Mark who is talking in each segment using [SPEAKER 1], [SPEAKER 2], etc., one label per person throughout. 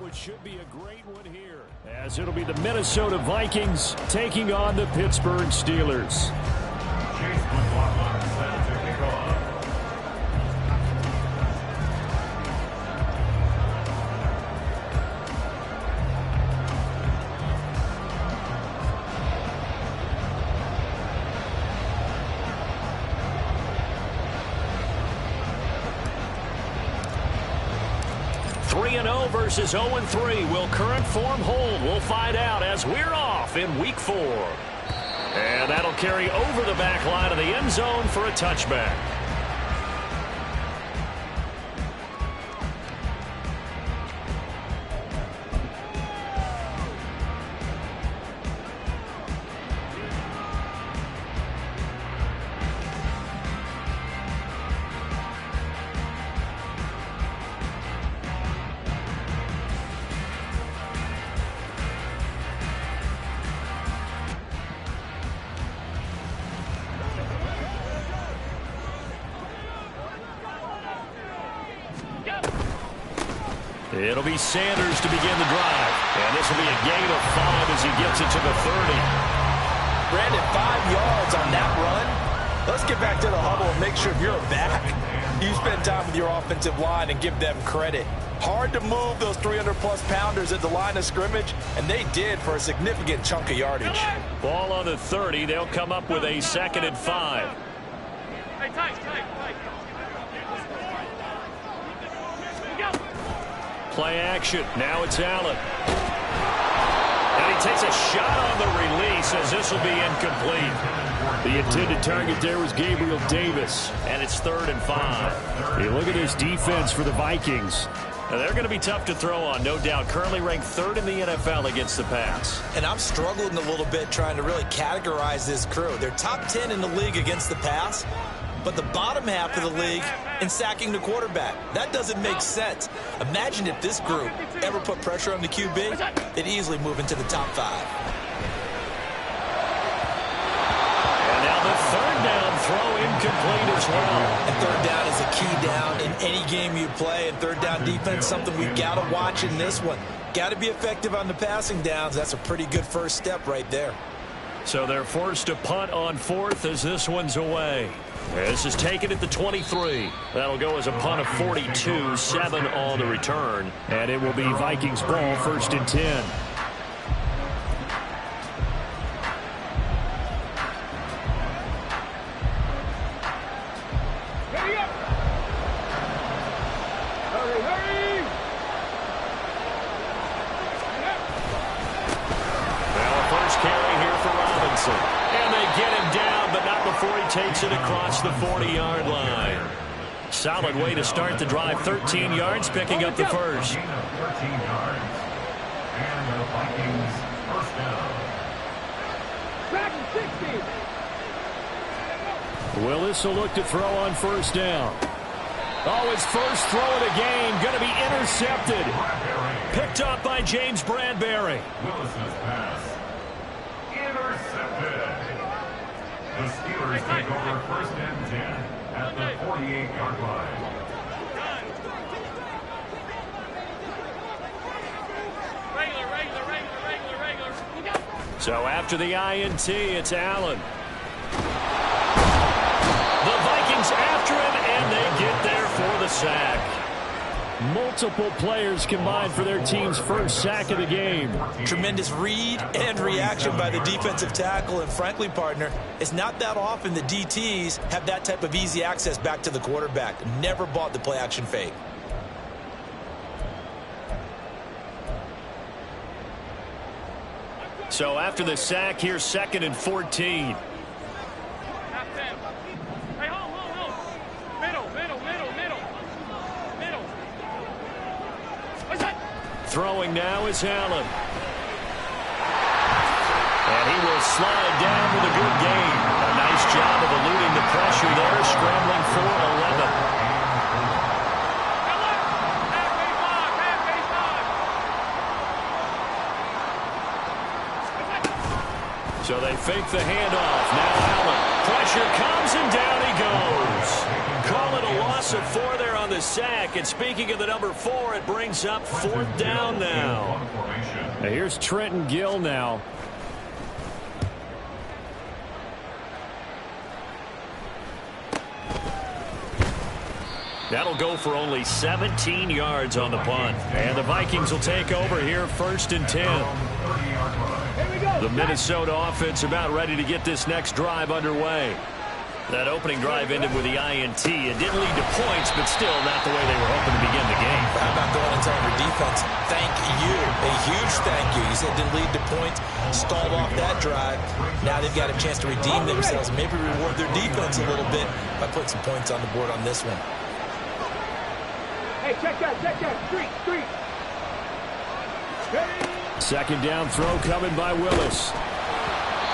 [SPEAKER 1] Which should be a great one here, as it'll be the Minnesota Vikings taking on the Pittsburgh Steelers.
[SPEAKER 2] Chase McLaughlin set to kick off.
[SPEAKER 1] Versus 0-3. Will current form hold? We'll find out as we're off in Week 4. And that'll carry over the back line of the end zone for a touchback. It'll be Sanders to begin the drive. And this will be a gain of 5 as he gets it to the 30.
[SPEAKER 3] Brandon, 5 yards on that run. Let's get back to the huddle and make sure you're back. You spend time with your offensive line and give them credit. Hard to move those 300-plus pounders at the line of scrimmage, and they did for a significant chunk of yardage.
[SPEAKER 1] Ball on the 30. They'll come up with a 2nd and 5.
[SPEAKER 4] Hey, tight.
[SPEAKER 1] Play action. Now it's Allen. And he takes a shot on the release as this will be incomplete. The intended target there was Gabriel Davis. And it's 3rd and 5. Hey, look at this defense for the Vikings. Now, they're going to be tough to throw on, no doubt. Currently ranked 3rd in the NFL against the pass.
[SPEAKER 3] And I'm struggling a little bit trying to really categorize this crew. They're top 10 in the league against the pass, but the bottom half of the league in sacking the quarterback. That doesn't make sense. Imagine if this group ever put pressure on the QB, they'd easily move into the top 5.
[SPEAKER 1] And now the 3rd down throw incomplete as well.
[SPEAKER 3] And 3rd down is a key down in any game you play, and 3rd down defense, something we've got to watch in this one. Got to be effective on the passing downs. That's a pretty good first step right there.
[SPEAKER 1] So they're forced to punt on 4th as this one's away. This is taken at the 23. That'll go as a punt of 42, 7 on the return. And it will be Vikings ball, 1st and 10. And they get him down, but not before he takes it across the 40-yard line. Solid way to start the drive. 13 yards, picking up the first.
[SPEAKER 2] 13 yards. And the Vikings first down.
[SPEAKER 1] Willis will look to throw on 1st down. Oh, his first throw of the game going to be intercepted. Picked up by James Bradbury.
[SPEAKER 2] Willis's pass intercepted. The Steelers take over 1st and 10 at the 48-yard line.
[SPEAKER 4] Regular.
[SPEAKER 1] So after the INT, it's Allen. The Vikings after him, and they get there for the sack. Multiple players combined for their team's first sack of the game.
[SPEAKER 3] Tremendous read and reaction by the defensive tackle. And frankly, partner, it's not that often the DTs have that type of easy access back to the quarterback. Never bought the play action fake.
[SPEAKER 1] So after the sack, here's 2nd and 14. Throwing now is Allen. And he will slide down with a good gain. A nice job of eluding the pressure there, scrambling for 11. So they fake the handoff. Now Allen. Pressure comes and down he goes. call it a loss of 4 there on the sack. And speaking of the number 4, it brings up 4th down now.
[SPEAKER 2] Formation.
[SPEAKER 1] Here's Trenton Gill now. That'll go for only 17 yards on the punt. And the Vikings will take over here 1st and 10. The Minnesota offense about ready to get this next drive underway. That opening drive ended with the INT. It didn't lead to points, but still not the way they were hoping to begin the game.
[SPEAKER 3] How about going and telling your defense, thank you, a huge thank you. You said it didn't lead to points, stalled off that drive. Now they've got a chance to redeem themselves, maybe reward their defense a little bit by putting some points on the board on this one.
[SPEAKER 4] Hey, check that. Street.
[SPEAKER 1] Second down throw coming by Willis.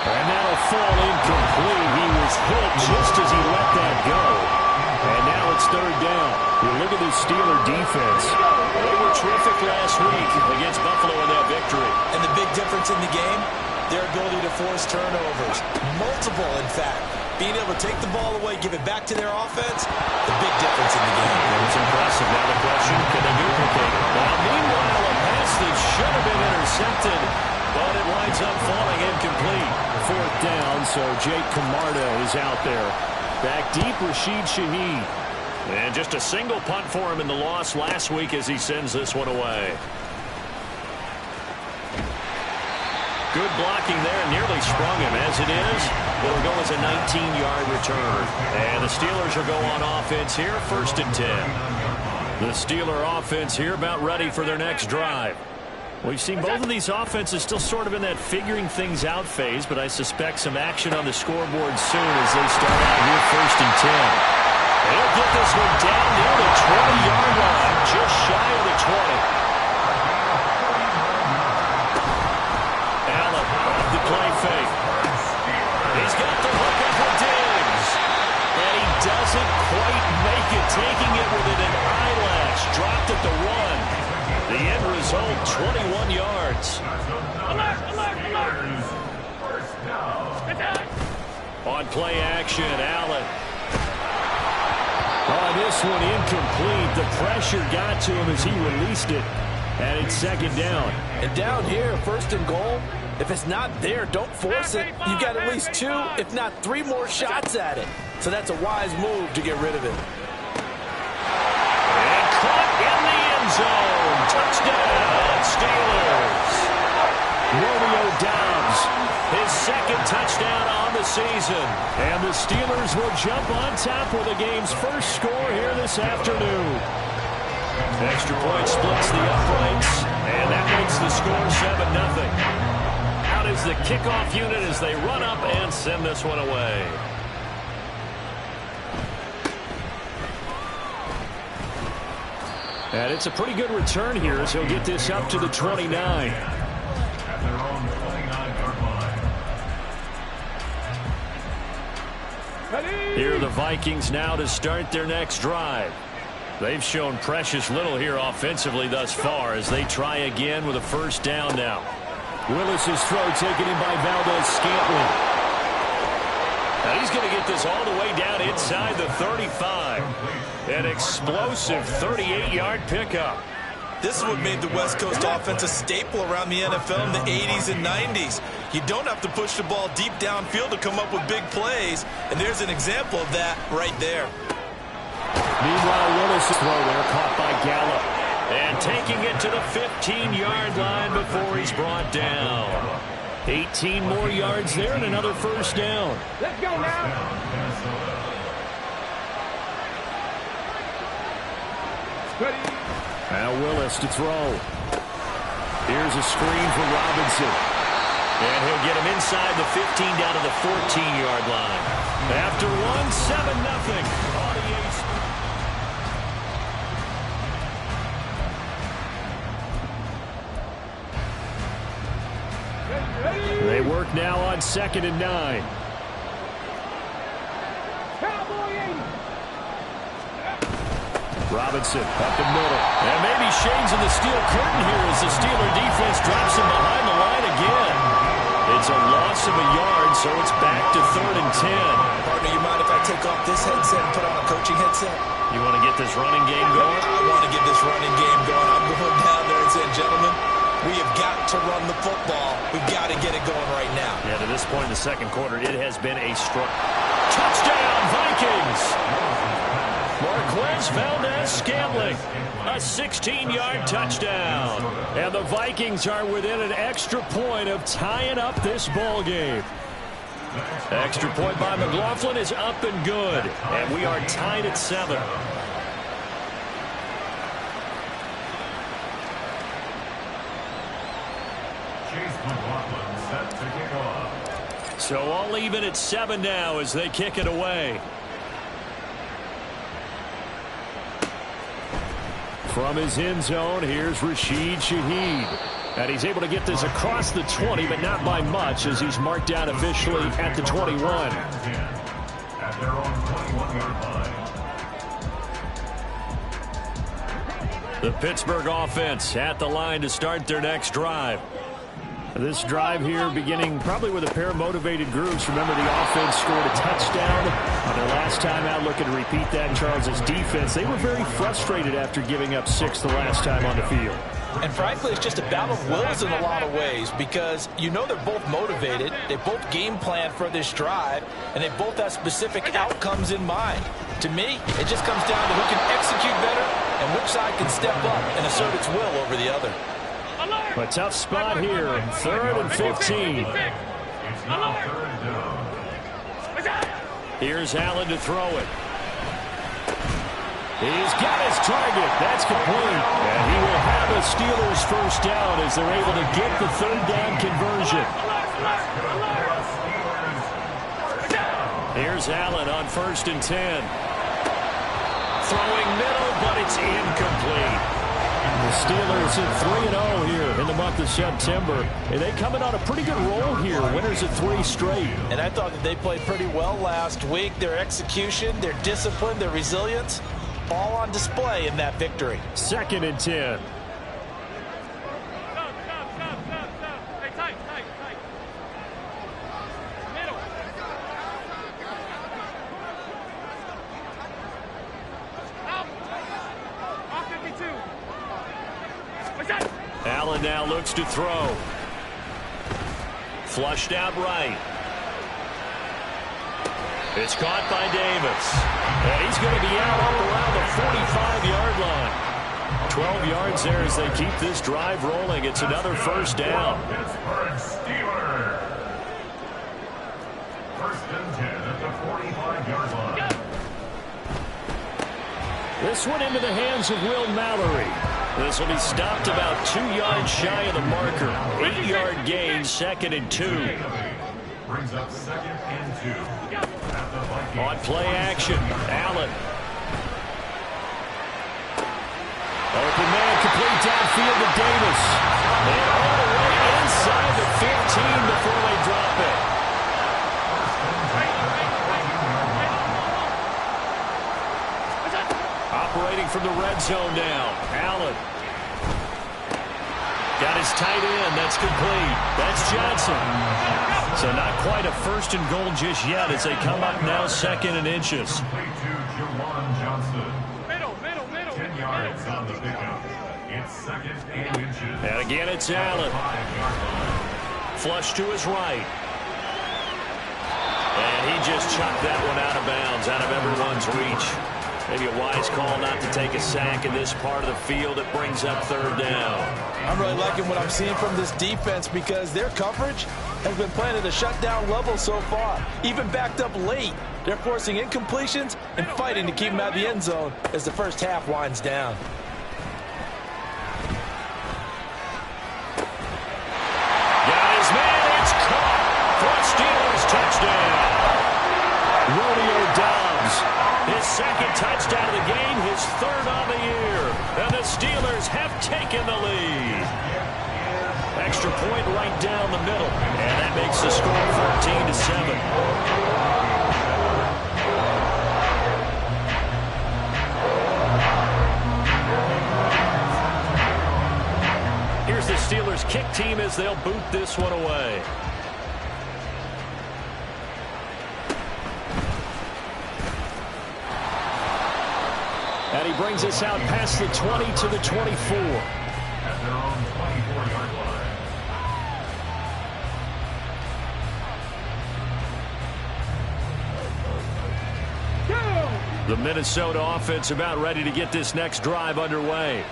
[SPEAKER 1] And that'll fall incomplete. He was hit just as he let that go. And now it's 3rd down. You look at this Steeler defense. They were terrific last week against Buffalo in that victory.
[SPEAKER 3] And the big difference in the game, their ability to force turnovers. Multiple, in fact. Being able to take the ball away, give it back to their offense, the big difference in the game.
[SPEAKER 1] It was impressive. Now the question, can they duplicate it? Now, meanwhile, a pass that should have been intercepted, but it winds up falling incomplete. 4th down, so Jake Camarda is out there. Back deep, Rashid Shaheed. And just a single punt for him in the loss last week as he sends this one away. Good blocking there, nearly sprung him. As it is, it'll go as a 19-yard return. And the Steelers will go on offense here, 1st and 10. The Steeler offense here about ready for their next drive. We've seen both of these offenses still sort of in that figuring things out phase, but I suspect some action on the scoreboard soon as they start out here 1st and 10. They'll get this one down near the 20-yard line, just shy of the 20. Allen off the play fake. He's got the hook up for Diggs. And he doesn't quite make it, taking it within an eyelash. Dropped at the 1. The end result, 21 yards.
[SPEAKER 4] Alert!
[SPEAKER 1] On play action, Allen. Oh, this one incomplete. The pressure got to him as he released it. And it's 2nd down.
[SPEAKER 3] And down here, 1st and goal, if it's not there, don't force it. You've got at least 2, if not 3 more shots at it. So that's a wise move to get rid of it.
[SPEAKER 1] And caught in the end zone. Touchdown, Steelers. Romeo Doubs, his 2nd touchdown on the season. And the Steelers will jump on top with the game's first score here this afternoon. Extra point splits the uprights, and that makes the score 7-0. Out is the kickoff unit as they run up and send this one away. And it's a pretty good return here as he'll get this up to the 29.
[SPEAKER 2] At their own 29-yard line.
[SPEAKER 1] Here are the Vikings now to start their next drive. They've shown precious little here offensively thus far as they try again with a 1st down now. Willis's throw taken in by Valdez-Scantling. Now he's going to get this all the way down inside the 35. An explosive 38-yard pickup.
[SPEAKER 3] This is what made the West Coast offense a staple around the NFL in the 80s and 90s. You don't have to push the ball deep downfield to come up with big plays, and there's an example of that right there.
[SPEAKER 1] Meanwhile, Willis' throw there caught by Gallup. And taking it to the 15-yard line before he's brought down. 18 more yards there and another 1st down.
[SPEAKER 4] Let's go now.
[SPEAKER 1] Now Willis to throw. Here's a screen for Robinson. And he'll get him inside the 15 down to the 14-yard line. After 7-0. They work now on 2nd and 9. Robinson up the middle. And maybe shades of the steel curtain here as the Steeler defense drops him behind the line again. It's a loss of a yard, so it's back to 3rd and 10.
[SPEAKER 3] Partner, you mind if I got to take off this headset and put on a coaching headset?
[SPEAKER 1] You want to get this running game going?
[SPEAKER 3] I want to get this running game going. I'm going down there and saying, gentlemen, we have got to run the football. We've got to get it going right now.
[SPEAKER 1] Yeah, to this point in the second quarter, it has been a struggle. Touchdown, Vikings! Marquez Valdez-Scantling, a 16-yard touchdown. And the Vikings are within an extra point of tying up this ball game. Extra point by McLaughlin is up and good. And we are tied at 7.
[SPEAKER 2] Chase McLaughlin set to kick off.
[SPEAKER 1] So all even at 7 now as they kick it away. From his end zone, here's Rashid Shaheed. And he's able to get this across the 20, but not by much as he's marked down officially at the 21.
[SPEAKER 2] At their own 21-yard line.
[SPEAKER 1] The Pittsburgh offense at the line to start their next drive. This drive here beginning probably with a pair of motivated groups. Remember, the offense scored a touchdown. And their last time out, looking to repeat that in Charles' defense. They were very frustrated after giving up 6 the last time on the field.
[SPEAKER 3] And frankly, it's just a battle of wills in a lot of ways because you know they're both motivated. They both game plan for this drive, and they both have specific outcomes in mind. To me, it just comes down to who can execute better and which side can step up and assert its will over the other.
[SPEAKER 1] A tough spot here, 3rd and 15.
[SPEAKER 2] It's now 3rd down.
[SPEAKER 1] Here's Allen to throw it. He's got his target. That's complete. And he will have a Steelers first down as they're able to get the 3rd down conversion. Here's Allen on 1st and 10. Throwing middle, but it's incomplete. The Steelers at 3-0 here in the month of September. And they come in on a pretty good roll here. Winners at 3 straight.
[SPEAKER 3] And I thought that they played pretty well last week. Their execution, their discipline, their resilience, all on display in that victory.
[SPEAKER 1] 2nd and 10. Allen now looks to throw. Flushed out right. It's caught by Davis. And he's going to be out up around the 45-yard line. 12 yards there as they keep this drive rolling. It's another first down.
[SPEAKER 2] Pittsburgh Steelers. 1st and 10 at the 45-yard line.
[SPEAKER 1] This one into the hands of Will Mallory. This will be stopped about 2 yards shy of the marker. 8-yard gain, 2nd and 2.
[SPEAKER 2] Brings up 2nd and 2.
[SPEAKER 1] On play action, Allen. Open man, complete downfield to Davis. And all the way inside the 15 before they drop it. Operating from the red zone now, Allen. Got his tight end. That's complete. That's Johnson. So not quite a 1st and goal just yet as they come up now 2nd and inches.
[SPEAKER 2] Complete to Jawan Johnson.
[SPEAKER 4] Middle.
[SPEAKER 2] 10 yards on the pickup. It's 2nd and inches.
[SPEAKER 1] And again, it's Allen.
[SPEAKER 2] 5-yard line.
[SPEAKER 1] Flush to his right. And he just chucked that one out of bounds, out of everyone's reach. Maybe a wise call not to take a sack in this part of the field. It brings up 3rd down.
[SPEAKER 3] I'm really liking what I'm seeing from this defense because their coverage has been playing at a shutdown level so far. Even backed up late, they're forcing incompletions and fighting to keep them out of the end zone as the first half winds down.
[SPEAKER 1] Got his man, it's caught for a Steelers touchdown. Romeo Doubs, his 2nd touchdown of the game, his 3rd on the year. And the Steelers have taken the lead. Extra point right down the middle. And that makes the score 14-7. Here's the Steelers kick team as they'll boot this one away. And he brings us out past the 20 to the 24.
[SPEAKER 2] At their own 24-yard line.
[SPEAKER 1] The Minnesota offense about ready to get this next drive underway.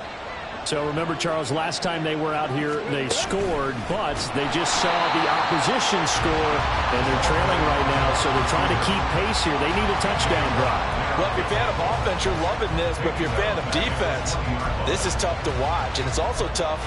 [SPEAKER 1] So remember, Charles, last time they were out here, they scored, but they just saw the opposition score, and they're trailing right now, so they're trying to keep pace here. They need a touchdown drive.
[SPEAKER 3] Well, if you're a fan of offense, you're loving this, but if you're a fan of defense, this is tough to watch, and it's also tough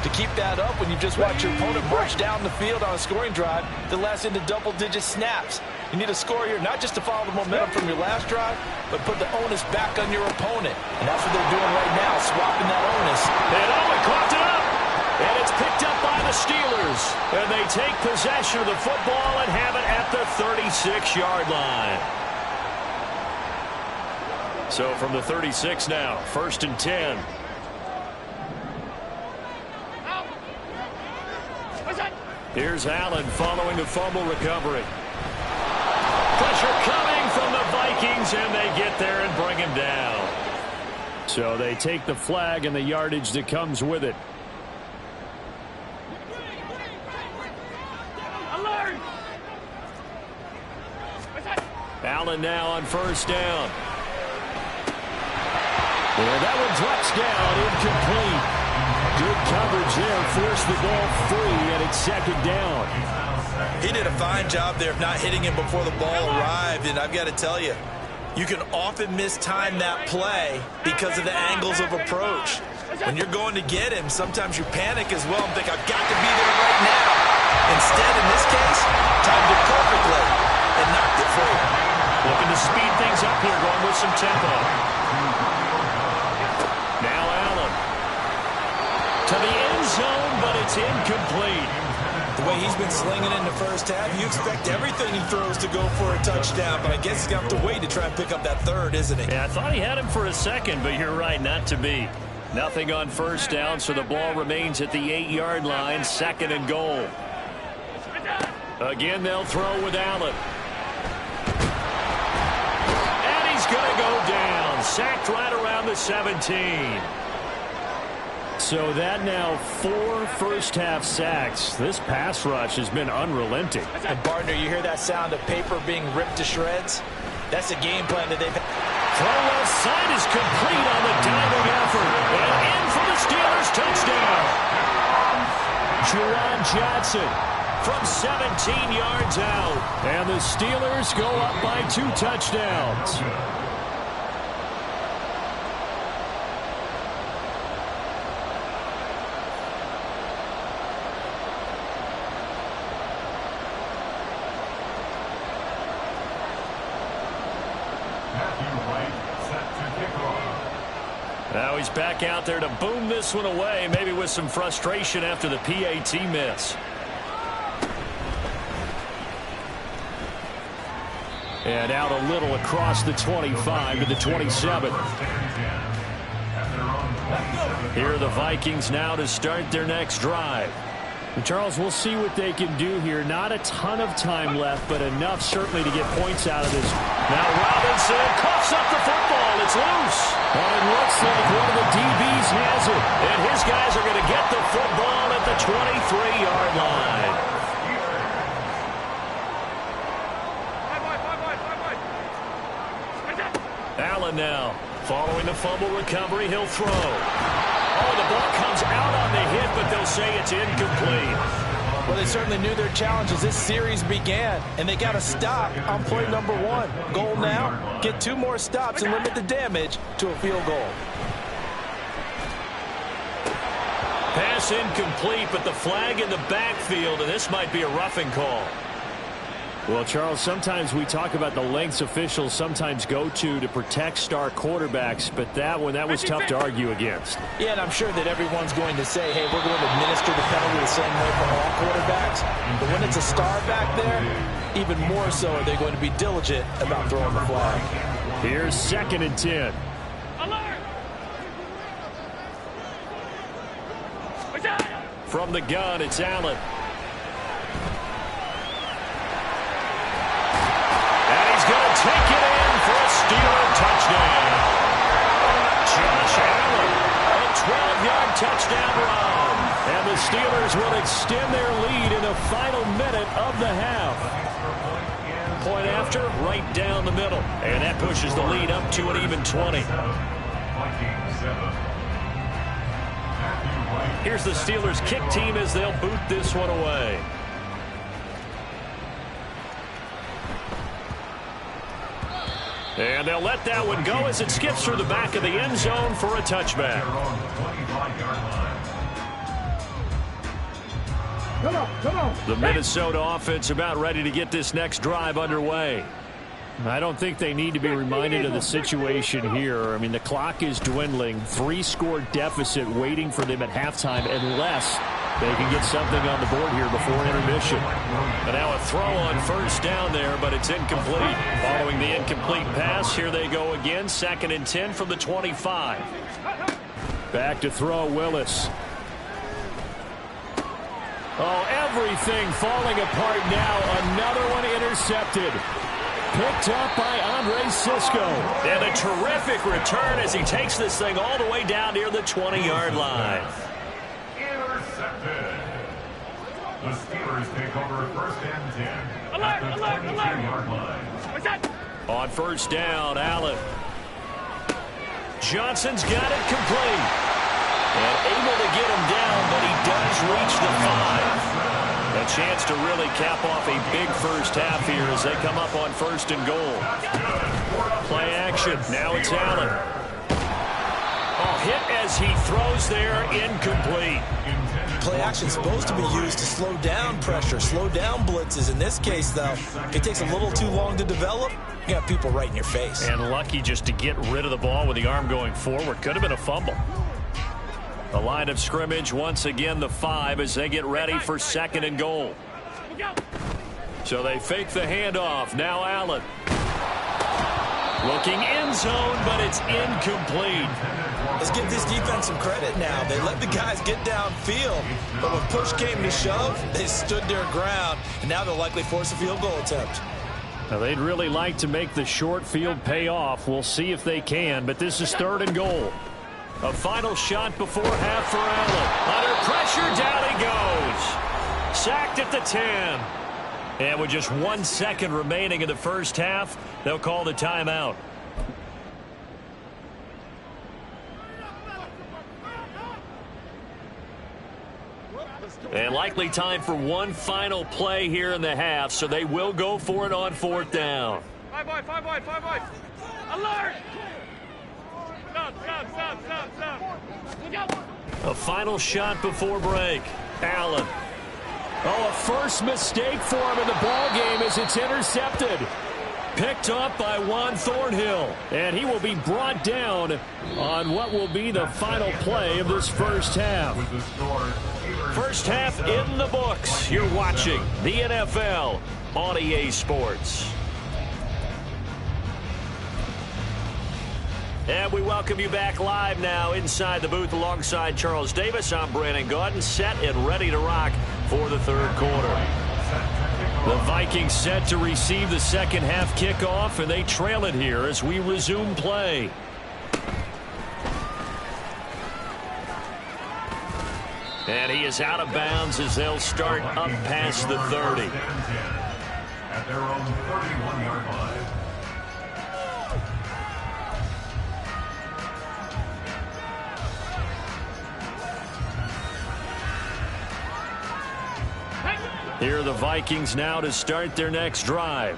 [SPEAKER 3] to keep that up when you just watch your opponent march down the field on a scoring drive that lasts into double-digit snaps. You need a score here, not just to follow the momentum from your last drive, but put the onus back on your opponent. And that's what they're doing right now, swapping that onus.
[SPEAKER 1] And Owen caught it up. And it's picked up by the Steelers. And they take possession of the football and have it at the 36-yard line. So from the 36 now, 1st and 10. Here's Allen following the fumble recovery. Pressure coming from the Vikings, and they get there and bring him down. So they take the flag and the yardage that comes with it. Allen now on 1st down. And that one drops down, incomplete. Good coverage there, forced the ball free, and it's 2nd down.
[SPEAKER 3] He did a fine job there of not hitting him before the ball arrived, and I've got to tell you, you can often mistime that play because of the angles of approach. When you're going to get him, sometimes you panic as well and think, I've got to be there right now. Instead, in this case, timed it perfectly and knocked it free.
[SPEAKER 1] Looking to speed things up here, going with some tempo. Now Allen to the end zone, but it's incomplete.
[SPEAKER 3] The way he's been slinging in the first half, you expect everything he throws to go for a touchdown, but I guess he's going to have to wait to try and pick up that 3rd, isn't he?
[SPEAKER 1] Yeah, I thought he had him for a second, but you're right, not to be. Nothing on 1st down, so the ball remains at the 8-yard line, 2nd and goal. Again, they'll throw with Allen. And he's going to go down, sacked right around the 17. So that now 4 first-half sacks. This pass rush has been unrelenting.
[SPEAKER 3] And, partner, you hear that sound of paper being ripped to shreds? That's the game plan that they've had.
[SPEAKER 1] Throw left side is complete on the diving effort. And in for the Steelers touchdown. Juwan Johnson from 17 yards out. And the Steelers go up by 2 touchdowns. Now he's back out there to boom this one away, maybe with some frustration after the PAT miss. And out a little across the 25 to the 27. Here are the Vikings now to start their next drive. And Charles, we'll see what they can do here. Not a ton of time left, but enough certainly to get points out of this. Now Robinson coughs up the football. It's loose. Well, it looks like one of the DBs has it. And his guys are going to get the football at the 23-yard line. Allen now following the fumble recovery. He'll throw. Oh, the ball comes out on the hit, but they'll say it's incomplete.
[SPEAKER 3] Well, they certainly knew their challenge as this series began, and they got to stop on play number 1. Goal now, get 2 more stops and limit the damage to a field goal.
[SPEAKER 1] Pass incomplete, but the flag in the backfield, and this might be a roughing call. Well, Charles, sometimes we talk about the lengths officials sometimes go to protect star quarterbacks, but that one, that was tough to argue against.
[SPEAKER 3] Yeah, and I'm sure that everyone's going to say, hey, we're going to administer the penalty the same way for all quarterbacks. But when it's a star back there, even more so are they going to be diligent about throwing the flag.
[SPEAKER 1] Here's 2nd and 10. From the gun, it's Allen. And he's going to take it in for a Steeler touchdown. touchdown run. And the Steelers will extend their lead in the final minute of the half. Point after, right down the middle. And that pushes the lead up to an even 20. Here's the Steelers kick team as they'll boot this one away. And they'll let that one go as it skips through the back of the end zone for a touchback.
[SPEAKER 4] Come on.
[SPEAKER 1] The Minnesota offense about ready to get this next drive underway. I don't think they need to be reminded of the situation here. I mean, the clock is dwindling. 3-score deficit waiting for them at halftime unless they can get something on the board here before intermission. And now a throw on first down there, but it's incomplete. Following the incomplete pass, here they go again. 2nd and 10 from the 25. Back to throw, Willis. Oh, everything falling apart now. Another one intercepted. Picked up by Andre Sisco. And a terrific return as he takes this thing all the way down near the 20-yard line.
[SPEAKER 2] Intercepted. The Steelers take over 1st and 10 at the 22-yard line.
[SPEAKER 1] On first down, Allen. Johnson's got it complete. And able to get him down, but he does reach the 5. A chance to really cap off a big first half here as they come up on 1st and goal. Play action. Now it's Allen. Oh, hit as he throws there, incomplete.
[SPEAKER 3] Play action is supposed to be used to slow down pressure, slow down blitzes. In this case, though, it takes a little too long to develop. You got people right in your face.
[SPEAKER 1] And lucky just to get rid of the ball with the arm going forward. Could have been a fumble. The line of scrimmage, once again, the 5 as they get ready for 2nd and goal. So they fake the handoff. Now Allen. Looking end zone, but it's incomplete.
[SPEAKER 3] Let's give this defense some credit now. They let the guys get downfield, but when push came to shove, they stood their ground, and now they'll likely force a field goal attempt.
[SPEAKER 1] Now they'd really like to make the short field pay off. We'll see if they can, but this is 3rd and goal. A final shot before half for Allen. Under pressure, down he goes. Sacked at the 10. And with just 1 second remaining in the first half, they'll call the timeout. And likely time for one final play here in the half, so they will go for it on 4th down.
[SPEAKER 4] 5 boy. Alert! Stop.
[SPEAKER 1] A final shot before break. Allen. Oh, a first mistake for him in the ball game as it's intercepted. Picked up by Juan Thornhill. And he will be brought down on what will be the final play of this first half. First half in the books. You're watching the NFL on EA Sports. And we welcome you back live now inside the booth alongside Charles Davis. I'm Brandon Gaudin, set and ready to rock for the 3rd quarter. The Vikings set to receive the second half kickoff, and they trail it here as we resume play. And he is out of bounds as they'll start up past the 30.
[SPEAKER 2] At their own 31-yard line.
[SPEAKER 1] Here are the Vikings now to start their next drive.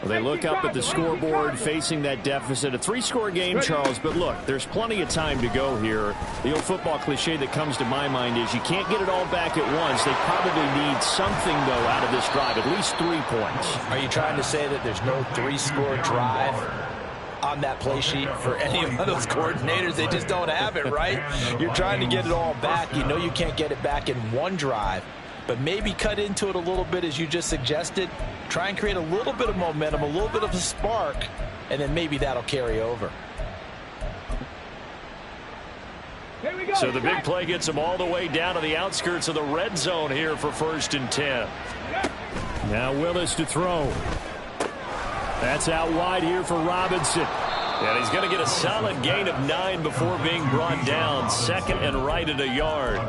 [SPEAKER 1] Well, they look up at the scoreboard facing that deficit. A 3-score game, Charles, but look, there's plenty of time to go here. The old football cliche that comes to my mind is you can't get it all back at once. They probably need something, though, out of this drive, at least 3 points.
[SPEAKER 3] Are you trying to say that there's no 3-score drive on that play sheet for any of those coordinators? They just don't have it, right? You're trying to get it all back. You know you can't get it back in one drive. But maybe cut into it a little bit as you just suggested. Try and create a little bit of momentum, a little bit of a spark, and then maybe that'll carry over.
[SPEAKER 4] Here we go.
[SPEAKER 1] So the big play gets them all the way down to the outskirts of the red zone here for 1st and 10. Now Willis to throw. That's out wide here for Robinson. And he's going to get a solid gain of 9 before being brought down. 2nd and right at a yard.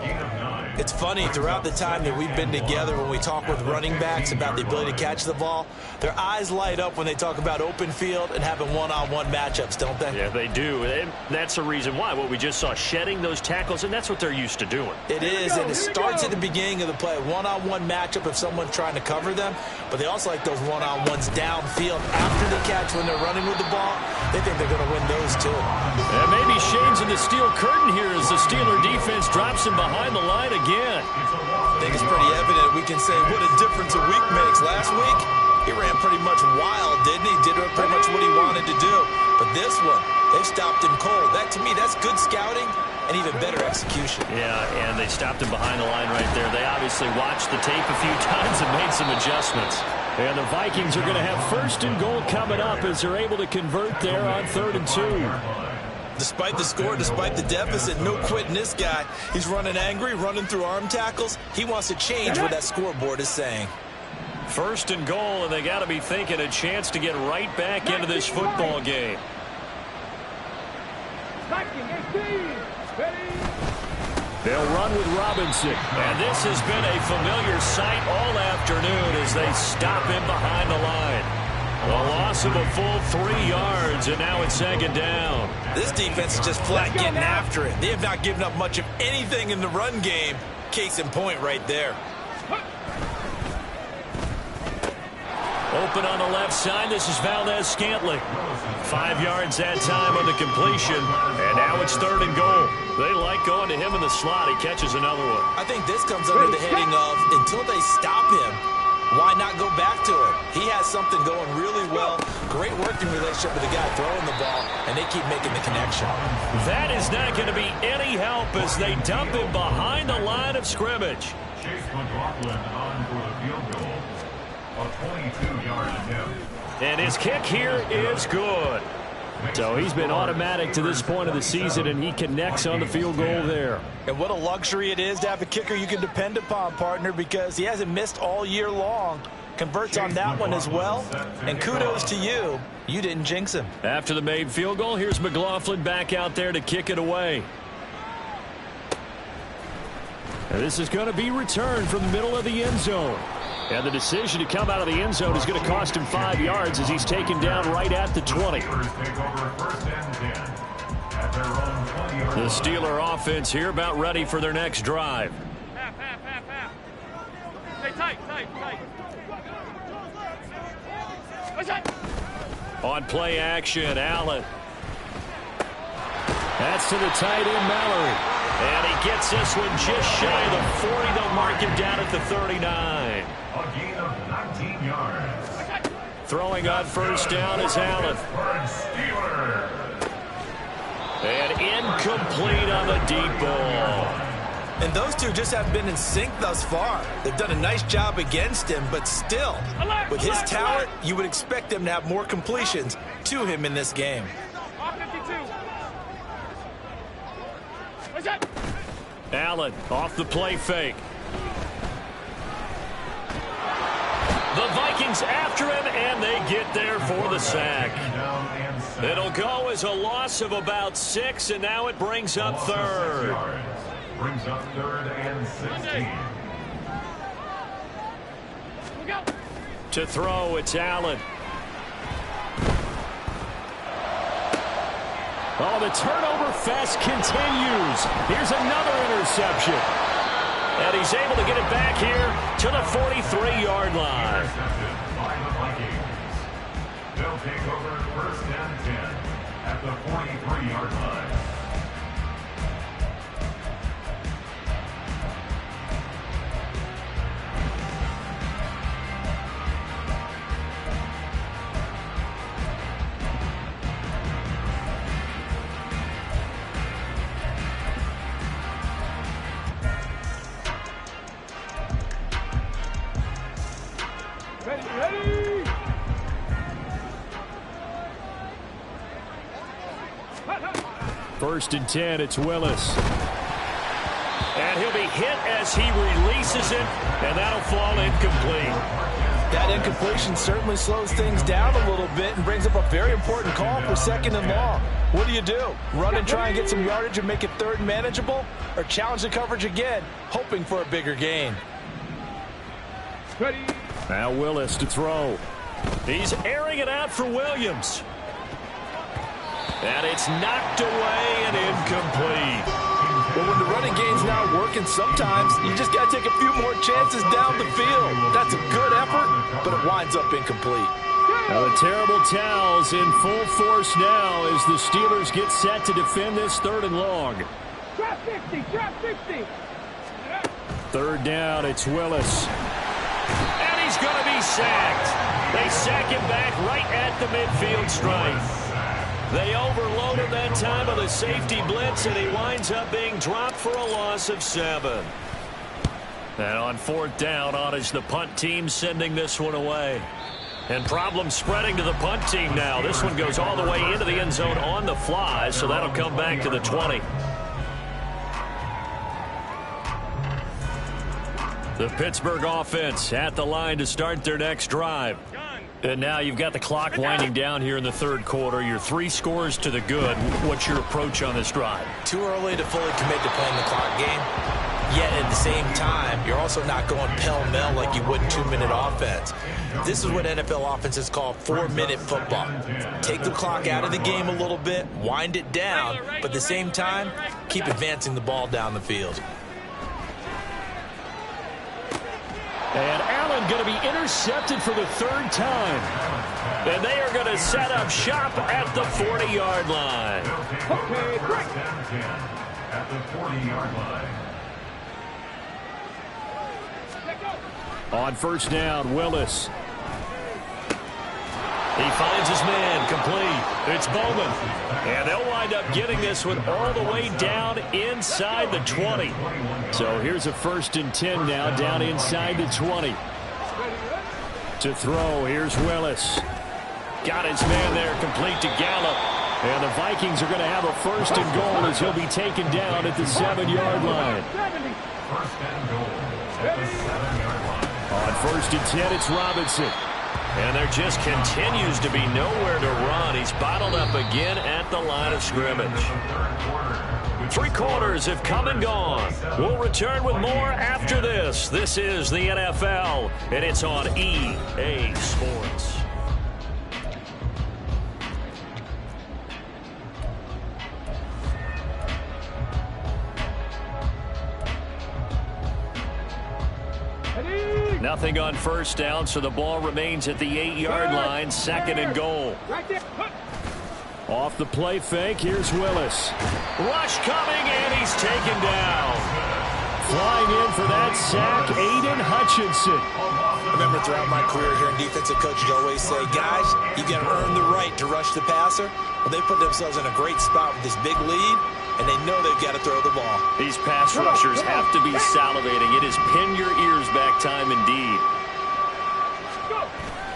[SPEAKER 3] It's funny, throughout the time that we've been together, when we talk with running backs about the ability to catch the ball, their eyes light up when they talk about open field and having one-on-one matchups, don't they?
[SPEAKER 5] Yeah, they do. And that's the reason why. What we just saw, shedding those tackles, and that's what they're used to doing.
[SPEAKER 3] It is, and it starts at the beginning of the play. One-on-one matchup if someone's trying to cover them, but they also like those one-on-ones downfield after the catch when they're running with the ball. They think they're going to win those, too.
[SPEAKER 1] And maybe Shane's in the steel curtain here as the Steeler defense drops him behind the line again.
[SPEAKER 3] I think it's pretty evident. We can say what a difference a week makes. Last week, he ran pretty much wild, didn't he? Did pretty much what he wanted to do. But this one, they've stopped him cold. That, to me, that's good scouting and even better execution.
[SPEAKER 5] Yeah, and they stopped him behind the line right there. They obviously watched the tape a few times and made some adjustments.
[SPEAKER 1] And the Vikings are going to have 1st and goal coming up as they're able to convert there on 3rd and 2.
[SPEAKER 3] Despite the score, despite the deficit, no quitting this guy. He's running angry, running through arm tackles. He wants to change what that scoreboard is saying.
[SPEAKER 1] 1st and goal, and they got to be thinking a chance to get right back into this football game. They'll run with Robinson. And this has been a familiar sight all afternoon as they stop him behind the line. A loss of a full 3 yards, and now it's 2nd down.
[SPEAKER 3] This defense is just flat getting after it. They have not given up much of anything in the run game. Case in point right there.
[SPEAKER 1] Open on the left side. This is Valdez-Scantling. 5 yards that time on the completion. And now it's 3rd and goal. They like going to him in the slot. He catches another one.
[SPEAKER 3] I think this comes under the heading of until they stop him, why not go back to it? He has something going really well. Great working relationship with the guy throwing the ball, and they keep making the connection.
[SPEAKER 1] That is not going to be any help as they dump him behind the line of scrimmage.
[SPEAKER 2] Chase McLaughlin on for the field goal. A 22-yard attempt.
[SPEAKER 1] And his kick here is good. So he's been automatic to this point of the season, and he connects on the field goal there.
[SPEAKER 3] And what a luxury it is to have a kicker you can depend upon, partner, because he hasn't missed all year long. Converts on that one as well. And kudos to you. You didn't jinx him.
[SPEAKER 1] After the made field goal, here's McLaughlin back out there to kick it away. And this is going to be returned from the middle of the end zone. And the decision to come out of the end zone is going to cost him 5 yards as he's taken down right at the 20. The Steeler offense here about ready for their next drive.
[SPEAKER 4] Half. Stay tight.
[SPEAKER 1] On play action, Allen. That's to the tight end, Mallory. And he gets this one just shy of the 40. They'll mark him down at the 39.
[SPEAKER 2] A gain of 19 yards.
[SPEAKER 1] Throwing on 1st down is Allen. And incomplete on the deep ball.
[SPEAKER 3] And those two just haven't been in sync thus far. They've done a nice job against him, but still, with his talent, you would expect them to have more completions to him in this game.
[SPEAKER 1] Allen off the play fake. The Vikings after him, and they get there for the sack. It'll go as a loss of about 6, and now it brings up 3rd.
[SPEAKER 2] Brings up 3rd and 16.
[SPEAKER 1] To throw, it's Allen. Oh, the turnover fest continues. Here's another interception. And he's able to get it back here to the 43-yard line.
[SPEAKER 2] Intercepted by the Vikings. They'll take over 1st and 10 at the 43-yard line.
[SPEAKER 4] Ready.
[SPEAKER 1] 1st and 10, it's Willis. And he'll be hit as he releases it, and that'll fall incomplete.
[SPEAKER 3] That incompletion certainly slows things down a little bit and brings up a very important call for 2nd and long. What do? Run and try and get some yardage and make it 3rd and manageable? Or challenge the coverage again, hoping for a bigger gain?
[SPEAKER 4] Ready.
[SPEAKER 1] Now Willis to throw. He's airing it out for Williams. And it's knocked away and incomplete.
[SPEAKER 3] Well, when the running game's not working, sometimes you just got to take a few more chances down the field. That's a good effort, but it winds up incomplete.
[SPEAKER 1] Now the terrible towels in full force now as the Steelers get set to defend this 3rd and long.
[SPEAKER 4] Drop 60, drop 60.
[SPEAKER 1] 3rd down, it's Willis. And he's going to be sacked. They sack him back right at the midfield stripe. They overload him that time with a safety blitz, and he winds up being dropped for a loss of 7. And on 4th down, on is the punt team sending this one away. And problems spreading to the punt team now. This one goes all the way into the end zone on the fly, so that'll come back to the 20. The Pittsburgh offense at the line to start their next drive. And now you've got the clock winding down here in the 3rd quarter. You're 3 scores to the good. What's your approach on this drive?
[SPEAKER 3] Too early to fully commit to playing the clock game. Yet at the same time, you're also not going pell-mell like you would in 2-minute offense. This is what NFL offenses call 4-minute football. Take the clock out of the game a little bit, wind it down, but at the same time, keep advancing the ball down the field.
[SPEAKER 1] And Allen going to be intercepted for the 3rd time. And they are going to set up shop at the 40-yard line.
[SPEAKER 2] Okay, at the 40-yard line.
[SPEAKER 1] On 1st down, Willis. He finds his man, complete. It's Bowman. And they'll wind up getting this one all the way down inside the 20. So here's a 1st and 10 now, down inside the 20. To throw, here's Willis. Got his man there, complete to Gallup. And the Vikings are going to have a 1st and goal as he'll be taken down at the 7-yard line.
[SPEAKER 2] 1st and goal at the 7-yard line.
[SPEAKER 1] On 1st and 10, it's Robinson. And there just continues to be nowhere to run. He's bottled up again at the line of scrimmage. 3 quarters have come and gone. We'll return with more after this. This is the NFL, and it's on EA Sports. Nothing on 1st down, so the ball remains at the 8-yard line, 2nd and goal. Off the play fake, here's Willis. Rush coming, and he's taken down. Flying in for that sack, Aiden Hutchinson.
[SPEAKER 3] I remember throughout my career here in defensive coaching, always say, guys, you got to earn the right to rush the passer. Well, they put themselves in a great spot with this big lead, and they know they've got to throw the ball.
[SPEAKER 1] These pass rushers have to be salivating. It is pin your ears back time indeed.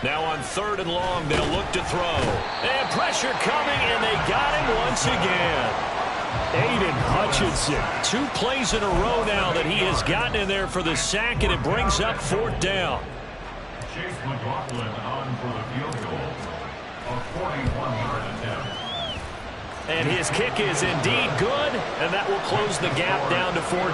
[SPEAKER 1] Now on 3rd and long, they'll look to throw. And pressure coming, and they got him once again. Aiden Hutchinson, 2 plays in a row now that he has gotten in there for the sack, and it brings up 4th down.
[SPEAKER 2] Chase McLaughlin on for the field goal. A 41-yard attempt.
[SPEAKER 1] And his kick is indeed good, and that will close the gap down to 14.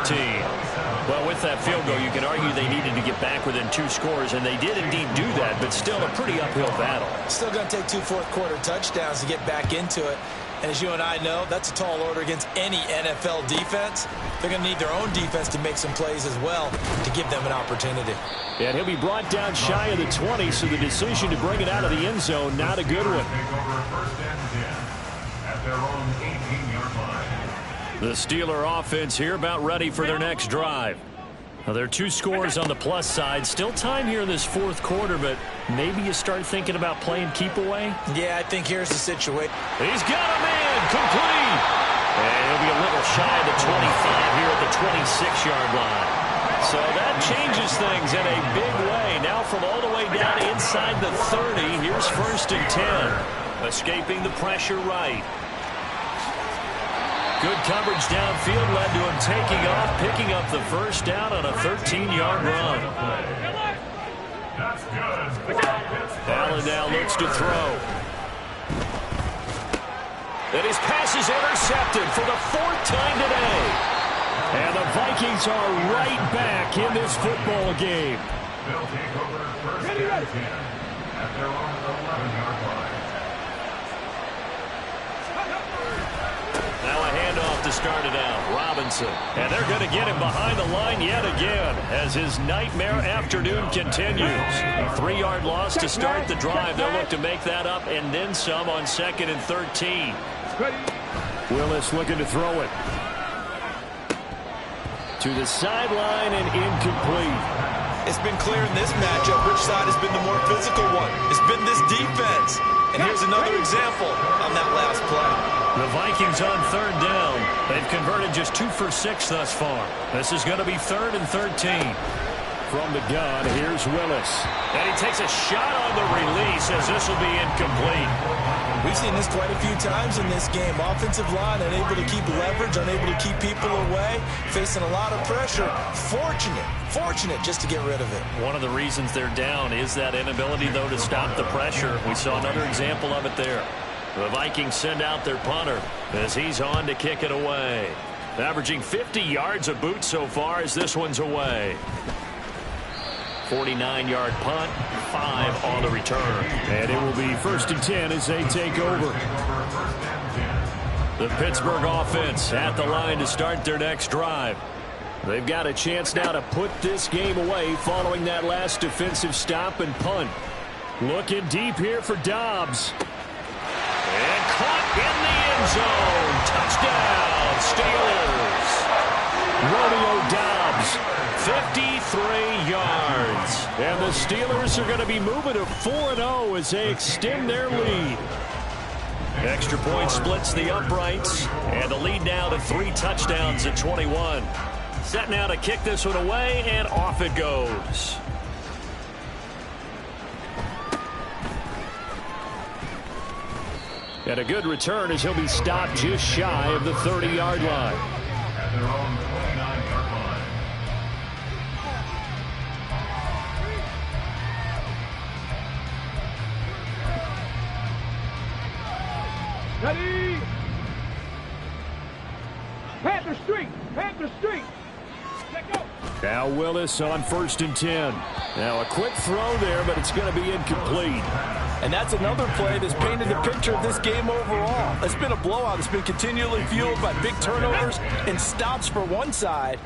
[SPEAKER 1] Well, with that field goal, you can argue they needed to get back within 2 scores, and they did indeed do that, but still a pretty uphill battle.
[SPEAKER 3] Still going to take 2 fourth-quarter touchdowns to get back into it. And as you and I know, that's a tall order against any NFL defense. They're going to need their own defense to make some plays as well to give them an opportunity.
[SPEAKER 1] And he'll be brought down shy of the 20, so the decision to bring it out of the end zone, not a good one.
[SPEAKER 2] Take over 1st and 10 at their own 18-yard line.
[SPEAKER 1] The Steeler offense here about ready for their next drive. Now, there are 2 scores on the plus side. Still time here in this 4th quarter, but maybe you start thinking about playing keep away?
[SPEAKER 3] Yeah, I think here's the situation.
[SPEAKER 1] He's got a man, complete. And he'll be a little shy of the 25 here at the 26-yard line. So that changes things in a big way. Now from all the way down inside the 30, here's 1st and 10. Escaping the pressure right. Good coverage downfield led to him taking off, picking up the 1st down on a 13-yard run.
[SPEAKER 2] That's good.
[SPEAKER 1] Allen now looks to throw. And his pass is intercepted for the 4th time today. And the Vikings are right back in this football game.
[SPEAKER 2] They'll take over first and 10 at their own 11-yard line.
[SPEAKER 1] Now a handoff to start it out. Robinson. And they're going to get him behind the line yet again as his nightmare afternoon continues. A 3-yard loss to start the drive. They'll look to make that up and then some on 2nd and 13. Willis looking to throw it. To the sideline and incomplete.
[SPEAKER 3] It's been clear in this matchup which side has been the more physical one. It's been this defense. And here's another example on that last play.
[SPEAKER 1] The Vikings on 3rd down. They've converted just 2 for 6 thus far. This is going to be 3rd and 13. From the gun, here's Willis. And he takes a shot on the release as this will be incomplete.
[SPEAKER 3] We've seen this quite a few times in this game. Offensive line unable to keep leverage, unable to keep people away, facing a lot of pressure. Fortunate just to get rid of it.
[SPEAKER 5] One of the reasons they're down is that inability, though, to stop the pressure. We saw another example of it there.
[SPEAKER 1] The Vikings send out their punter as he's on to kick it away. Averaging 50 yards a boot so far as this one's away.
[SPEAKER 5] 49-yard punt, 5 on the return.
[SPEAKER 1] And it will be 1st and 10 as they take over. The Pittsburgh offense at the line to start their next drive. They've got a chance now to put this game away following that last defensive stop and punt. Looking deep here for Dobbs. And caught in the end zone. Touchdown, Steelers. Romeo Dobbs, 53 yards. And the Steelers are going to be moving to 4-0 as they extend their lead. Extra point splits the uprights. And the lead now to 3 touchdowns at 21. Set now to kick this one away, and off it goes. And a good return as he'll be stopped just shy of the 30-yard line.
[SPEAKER 2] At their own 29-yard line.
[SPEAKER 4] Ready? Panther Street! Panther Street! Let go!
[SPEAKER 1] Now Willis on 1st and 10. Now a quick throw there, but it's going to be incomplete.
[SPEAKER 3] And that's another play that's painted the picture of this game overall. It's been a blowout. It's been continually fueled by big turnovers and stops for one side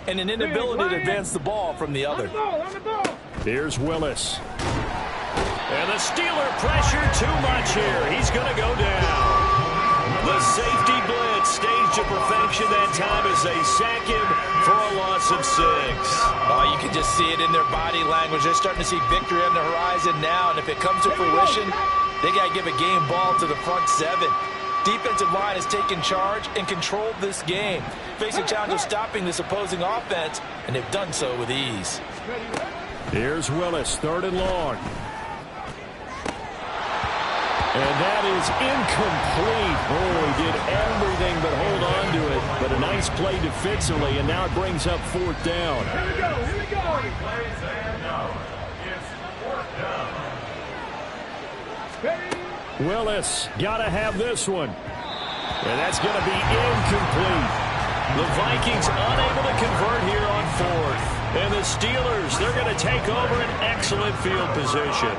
[SPEAKER 3] and an inability to advance the ball from the other.
[SPEAKER 4] On the ball!
[SPEAKER 1] Here's Willis. And the Steeler pressure too much here. He's going to go down. The safety blitz staged to perfection that time as they sack him for a loss of 6.
[SPEAKER 3] Oh, you can just see it in their body language. They're starting to see victory on the horizon now, and if it comes to fruition, they got to give a game ball to the front 7. Defensive line has taken charge and controlled this game, facing challenge of stopping this opposing offense, and they've done so with ease.
[SPEAKER 1] Here's Willis, 3rd and long. And that is incomplete. Oh, he did everything but hold on to it. But a nice play defensively, and now it brings up 4th down.
[SPEAKER 4] Here we go! Here we go!
[SPEAKER 2] Plays and out. It's 4th down.
[SPEAKER 4] Ready?
[SPEAKER 1] Willis, got to have this one. And that's going to be incomplete. The Vikings unable to convert here on 4th. And the Steelers, they're going to take over an excellent field position.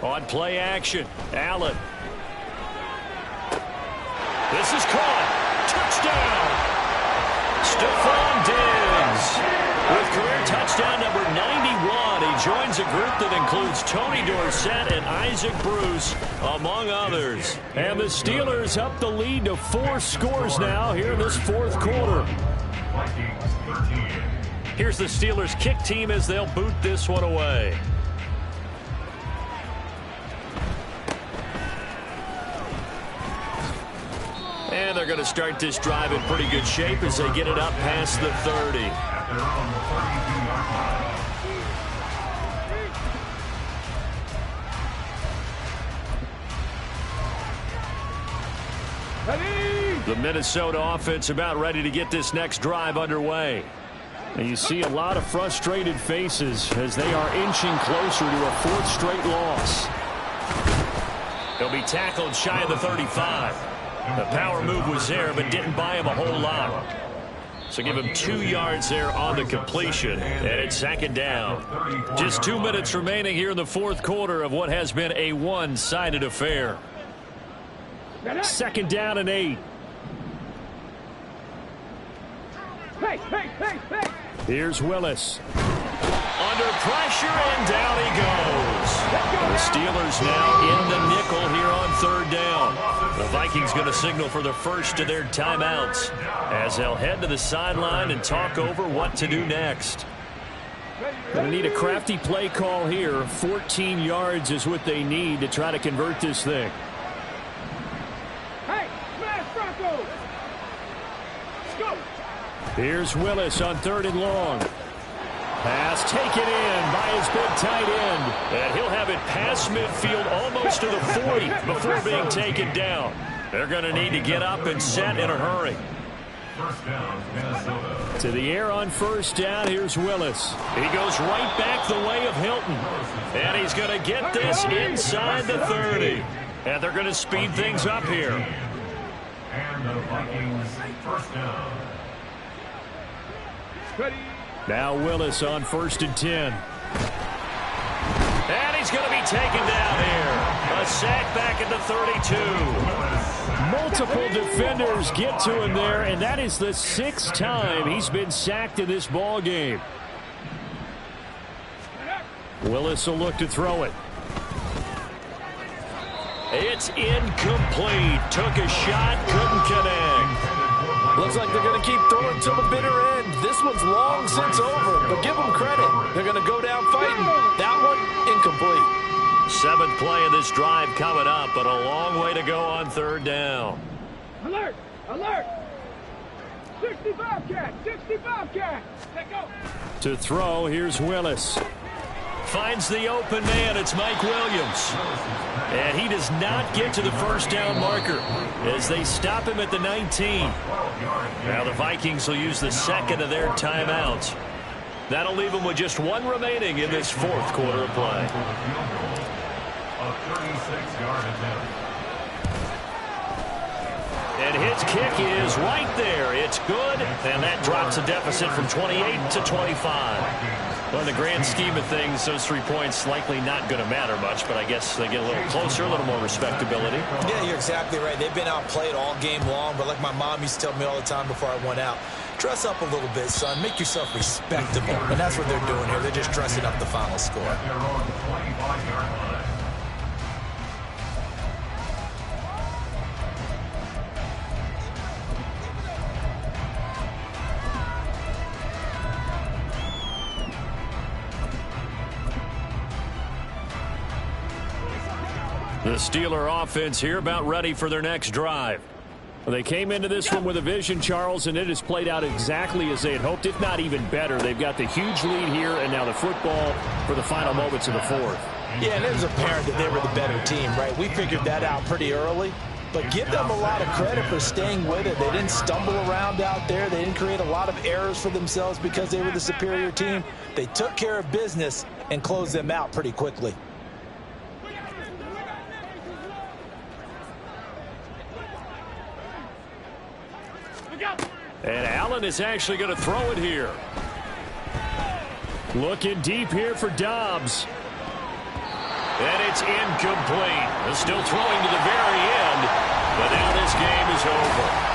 [SPEAKER 1] On play action, Allen. This is caught. Touchdown. Stephon Diggs with career touchdown number 91. He joins a group that includes Tony Dorsett and Isaac Bruce, among others. And the Steelers up the lead to 4 scores now here in this 4th quarter.
[SPEAKER 2] Vikings 13.
[SPEAKER 1] Here's the Steelers kick team as they'll boot this one away. And they're going to start this drive in pretty good shape as they get it up past the 30.
[SPEAKER 2] At their own 32-yard line.
[SPEAKER 4] Ready?
[SPEAKER 1] The Minnesota offense about ready to get this next drive underway. And you see a lot of frustrated faces as they are inching closer to a fourth straight loss. He'll be tackled shy of the 35. The power move was there, but didn't buy him a whole lot. So give him 2 yards there on the completion, and it's second down. Just 2 minutes remaining here in the fourth quarter of what has been a one-sided affair. Second down and 8.
[SPEAKER 4] Hey!
[SPEAKER 1] Here's Willis. Under pressure, and down he goes. The Steelers now in the nickel here on third down. The Vikings going to signal for the first of their timeouts as they'll head to the sideline and talk over what to do next. Going to need a crafty play call here. 14 yards is what they need to try to convert this thing.
[SPEAKER 4] Hey! Smash Bronco! Let's go!
[SPEAKER 1] Here's Willis on third and long. Pass taken in by his big tight end. And he'll have it past midfield almost to the 40 before being taken down. They're going to need to get up and set in a hurry.
[SPEAKER 2] First down, Minnesota.
[SPEAKER 1] To the air on first down, here's Willis. He goes right back the way of Hilton. And he's going to get this inside the 30. And they're going to speed things up here.
[SPEAKER 2] And the Vikings first down.
[SPEAKER 4] Ready?
[SPEAKER 1] Now Willis on first and 10. And he's going to be taken down here. A sack back at the 32. Multiple defenders get to him there, and that is the 6th time he's been sacked in this ball game. Willis will look to throw it. It's incomplete. Took a shot, couldn't connect.
[SPEAKER 3] Looks like they're going to keep throwing till the bitter end. This one's long since over, but give them credit. They're going to go down fighting. That one, incomplete.
[SPEAKER 1] 7th play of this drive coming up, but a long way to go on third down.
[SPEAKER 4] Alert! Alert! 65 cat! 65 cat! Let go!
[SPEAKER 1] To throw, here's Willis. Finds the open man. It's Mike Williams. And he does not get to the first down marker as they stop him at the 19. Now the Vikings will use the second of their timeouts. That'll leave them with just 1 remaining in this fourth quarter of play.
[SPEAKER 2] A 36-yard attempt.
[SPEAKER 1] And his kick is right there. It's good, and that drops a deficit from 28 to 25. Well, in the grand scheme of things, those 3 points likely not going to matter much, but I guess they get a little closer, a little more respectability.
[SPEAKER 3] Yeah, you're exactly right. They've been outplayed all game long, but like my mom used to tell me all the time before I went out, dress up a little bit, son. Make yourself respectable. And that's what they're doing here. They're just dressing up the final score.
[SPEAKER 2] At their own 25-yard line.
[SPEAKER 1] The Steeler offense here about ready for their next drive. They came into this one with a vision, Charles, and it has played out exactly as they had hoped, if not even better. They've got the huge lead here, and now the football for the final moments of the fourth.
[SPEAKER 3] Yeah, and it was apparent that they were the better team, right? We figured that out pretty early. But give them a lot of credit for staying with it. They didn't stumble around out there. They didn't create a lot of errors for themselves because they were the superior team. They took care of business and closed them out pretty quickly.
[SPEAKER 1] And Allen is actually going to throw it here. Looking deep here for Dobbs. And it's incomplete. Still throwing to the very end. But now this game is over.